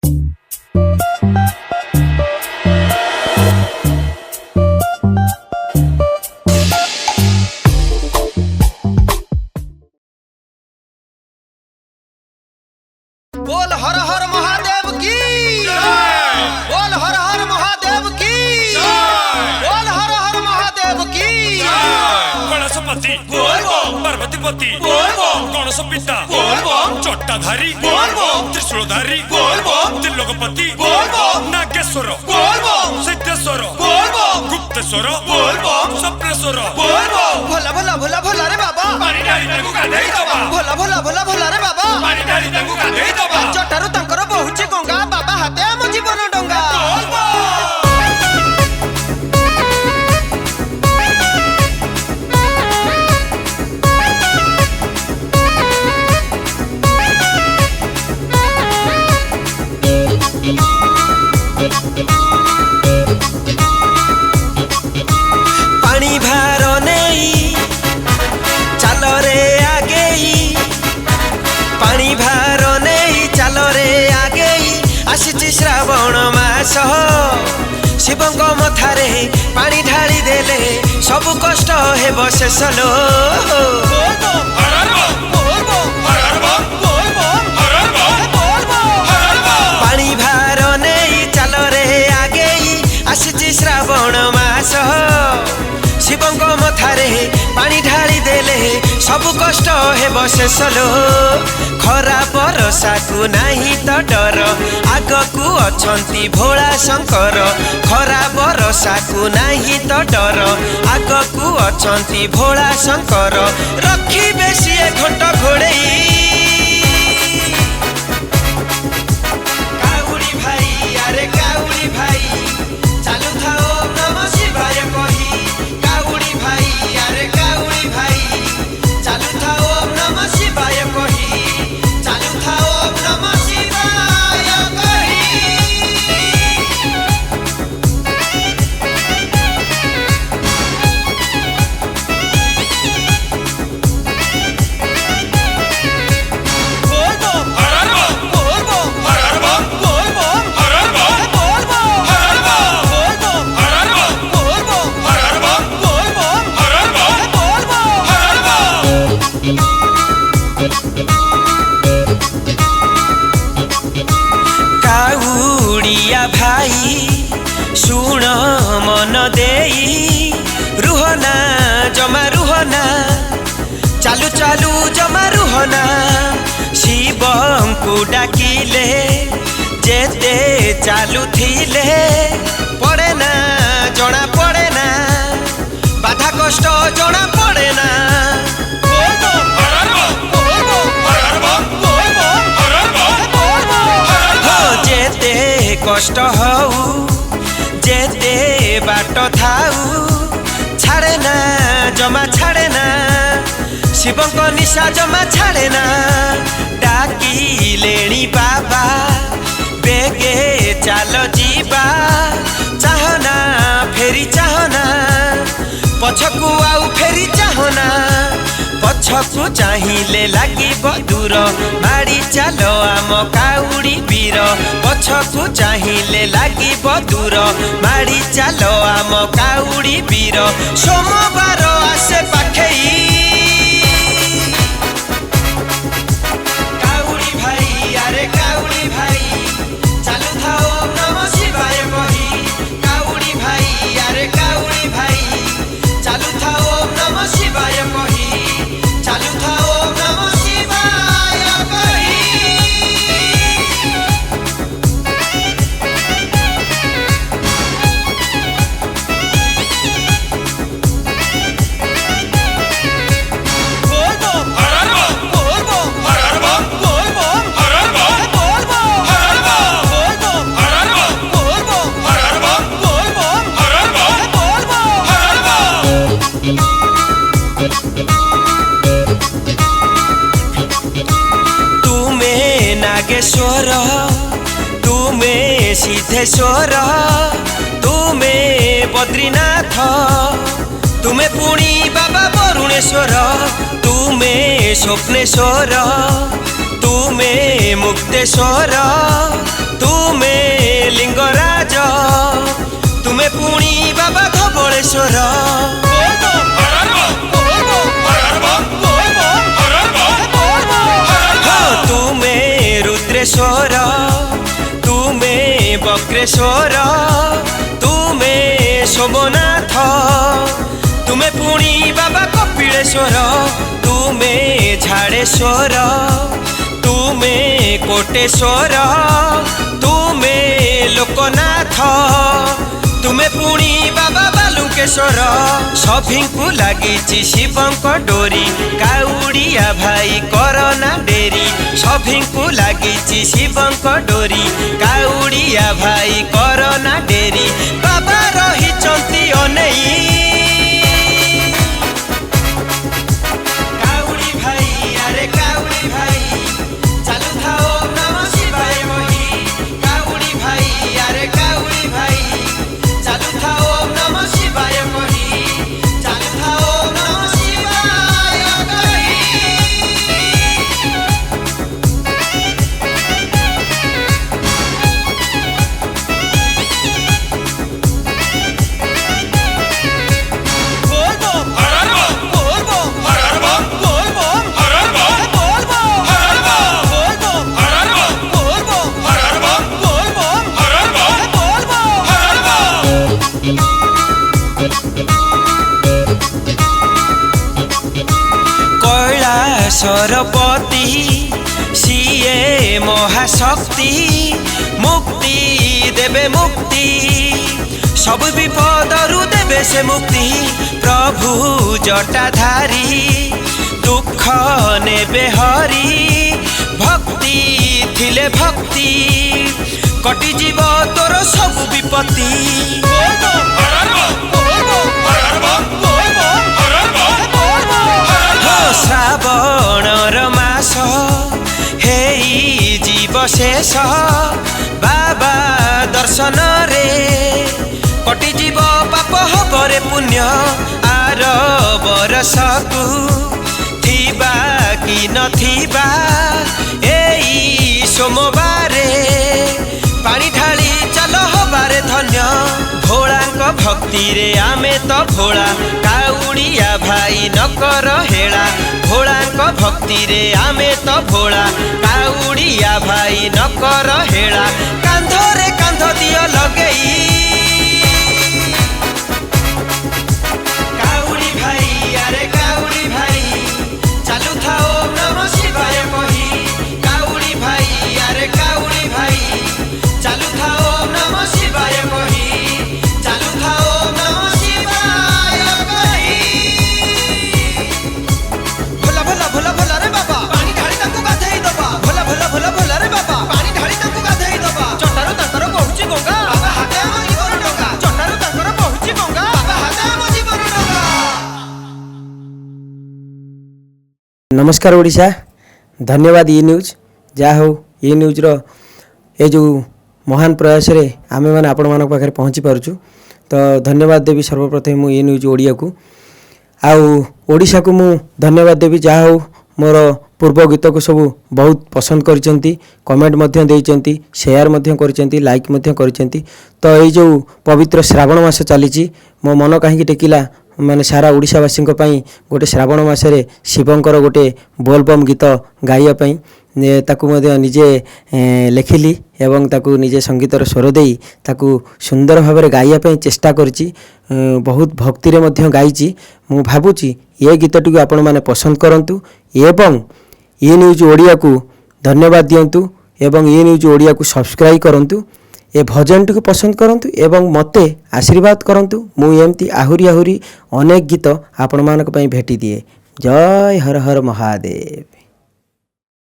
बोल हर हर महादेव की, बोल हर हर महादेव की, बोल हर हर महादेव की। गणेशपति पार्वतीपति गणेश पिता चट्टाधारी त्रिशूलधारी त्रिलोकपति नागेश्वर सिद्धेश्वर गुप्तेश्वर स्वप्नेश्वर। भोला भोला भोला भोला रे बाबा, भोला भोला भोला भोला रे बाबा। जटारू तांकर बहुचे गंगा, बाबा हाते आम जीवन डंगा। पानी भार नहीं चल रे आगे, पानी भार नहीं चल रे आगे। आसी श्रावण मास शिवंक मथारे पानी ढाली देले सब कष्ट हेब शेष लो। पानी भार नहीं चल रे आगे, आसी श्रावण मास शिवंक मथारे पानी ढाली देले सब कष्ट हेब शेष लो। खरा बरसा को नहीं तो डर, आगकू अछंती भोला शंकर। खरा बरसा को नहीं तो डर, आगकू अछंती भोला शंकर। रखी बेसी घंट घोड़ेई काउड़ी भाई, अरे काउड़ी भाई चालू थाओ नमः शिवाय कही। काउड़ी भाई, अरे काउड़ी भाई चालू थाओ नमः शिवाय कही। चालू थाओ नमः शिवाय कही। काउड़िया भाई सुन मन देई, रुहना जमा रुहना, चालू चालू जमा रुहना। शिवंकु डाकिले जेते चालू थिले पड़े ना जना पड़े ना, बाधा कष्ट जना पड़े ना। जेते कष्ट हऊ जेते बाट थाऊ, छाड़े ना जमा छाड़े ना, शिवंक निशा जमा छाड़े ना। डाकी लेणी बाबा बेगे चाल जीवा, चाहना फेरी चाहना, पछकू आउ फेरी चाहना। पछकू चाहिए लगी दूर, माड़ी चल आम काउड़ी वीर। पछकू चाहिए लगी दूर, माड़ी चल आम काउड़ी वीर। सोमवार आसे पाखेई काउड़ी भाई, अरे काउड़ी भाई चालू थाओ नमः शिवाय कही। काउड़ी भाई, अरे काउड़ी भाई चालू थाओ नमः शिवाय कही। चालू थाओ नमः शिवाय कही। नागेश्वर तुमे सिद्धेश्वर, तुमे बद्रीनाथ, तुमे पुणी बाबा वरुणेश्वर। तुमे स्वप्नेश्वर, तुमे मुक्तेश्वर, तू କୁଣ୍ଡେଶ୍ୱର ତୁମେ ବକ୍ରେଶ୍ୱର ତୁମେ ସୋମନାଥ ତୁମେ ପୁଣି ବାବା କପିଳେଶ୍ୱର ତୁମେ ଝାଡ଼େଶ୍ୱର ତୁମେ କୋଟେଶ୍ୱର ତୁମେ ଲୋକନାଥ ତୁମେ ପୁଣି ବାବା ବାଲୁକେଶ୍ୱର ସଭିଙ୍କୁ ଲାଗିଛି ଶିବଙ୍କ ଡୋରି କାଉଡ଼ିଆ ଭାଇ କରନା ଡେରି ସଭିଙ୍କୁ ଲାଗିଛି ଶିବଙ୍କ ଡୋରି କାଉଡ଼ିଆ ଭାଇ କରନା ଡେରି ବାବା ରହିଛନ୍ତି ଅନେଇ କାଉଡ଼ି ଭାଇ ଆରେ କାଉଡ଼ି ଭାଇ ଚାଲୁଥାଅ ନମ ଶିବାୟ କହି କାଉଡ଼ି ଭାଇ ଆରେ କାଉଡ଼ି ଭାଇ ଚାଲୁଥାଅ ନମ ଶିବାୟ କହି ଚାଲୁଥାଅ ନମ ଶିବାୟ କହି बोल बम हर हर बम बोल बम हर हर बम बोल बम हर हर बम बोल बम हर हर बम बोल बम हर हर बम बोल बम हर हर बम बोल बम हर हर बम बोल बम हर हर बम কৈলাসরপতি সিয়ে মহাশক্তি মুক্তি দেবে মুক্তি সবু বিপদরু দেবে সে মুক্তি প্রভু জটাধারী দুঃখ নেবে হরি ভক্তি থিলে ভক্তি কটিଯିବ তোর সবু বিপত্তি बोल बम हर हर बम बोल बम हर हर बम बोल बम हर हर बम बोल बम हर हर हो बम ଶ୍ରାବଣର ମାସ ହେଇ ଯିବ ଶେଷ ବାବା ଦର୍ଶନରେ କଟିଯିବ ପାପ ହବରେ ପୁଣ୍ୟ ଆର ବରଷକୁ ଥିବା କି ନଥିବା ଏଇ ସୋମବାରେ ପାଣି ଢାଳି ଚାଲ ହବାରେ ଧନ୍ୟ ଭୋଳାଙ୍କ ଭକ୍ତିରେ ଆମେ ତ ଭୋଳା କାଉଡ଼ିଆ ଭାଇ ନକର ହେଳା ଭୋଳାଙ୍କ ଭକ୍ତିରେ ଆମେ ତ ଭୋଳା କାଉଡ଼ିଆ ଭାଇ ନକର ହେଳା କାନ୍ଧରେ କାନ୍ଧ ଦିଅ ଲଗେଇ କାଉଡ଼ି ଭାଇ ଆରେ କାଉଡ଼ି ଭାଇ ଚାଲୁଥାଅ ନମ ଶିବାୟ କହି କାଉଡ଼ି ଭାଇ ଆରେ କାଉଡ଼ି ଭାଇ ଚାଲୁଥାଅ ନମ ଶିବାୟ କହି ଚାଲୁଥାଅ ନମ ଶିବାୟ କହି भोला भोला भोला भोला रे बाबा पानी ढाଳି ତାଙ୍କୁ ଗାଧେଇ ଦବା भोला भोला भोला भोला रे बाबा पानी ढାଳି ତାଙ୍କୁ ଗାଧେଇ ଦବା ଚଟାରୁ ତାଙ୍କର ବହୁଛି ଗଙ୍ଗା ବାବା ହାତେ ଆମ ଜୀବନ ଡଙ୍ଗା ଚଟାରୁ ତାଙ୍କର ବହୁଛି ଗଙ୍ଗା ବାବା ହାତେ ଆମ ଜୀବନ ଡଙ୍ଗା नमस्कार ओडिशा धन्यवाद ई न्यूज जहाँ हो ई न्यूज्र ये जो महान प्रयास रे आमे माने आपण मानक पाखरे पहुँची पारुछु तो धन्यवाद देवी सर्वप्रथम मु ई न्यूज ओडिया को आउ ओडिशा को मु धन्यवाद देवी जहाँ हो मोर पूर्व गीत को सब बहुत पसंद करिसेंती कमेंट मध्य देइसेंती शेयर मध्य करिसेंती लाइक मध्य करिसेंती तो ये जो पवित्र श्रावण मास चलीची मो मन कहीं टेकिला माने सारा ओडिशावासी गोटे श्रावण मासरे शिवंकर गोटे बोलबम गीत गाइबा ताकू मध्य निजे लेखिली एवं ताकू निजे संगीतर स्वर देई ताकू सुंदर भाव में गाइबा चेष्टा करची बहुत भक्ति रे मध्य गाइची मु भाबुची ये गीतटी को आपण माने पसंद करंतु एवं ई न्यूज ओडिया को धन्यवाद दियंतु एवं ई न्यूज ओडिया को सब्सक्राइब करंतु ए भजन टी पसंद करंतु एवं मते आशीर्वाद करंतु मु एमती आहुरी आहुरी अनेक गीत आपण मानक पई भेटी दिए जय हर हर महादेव।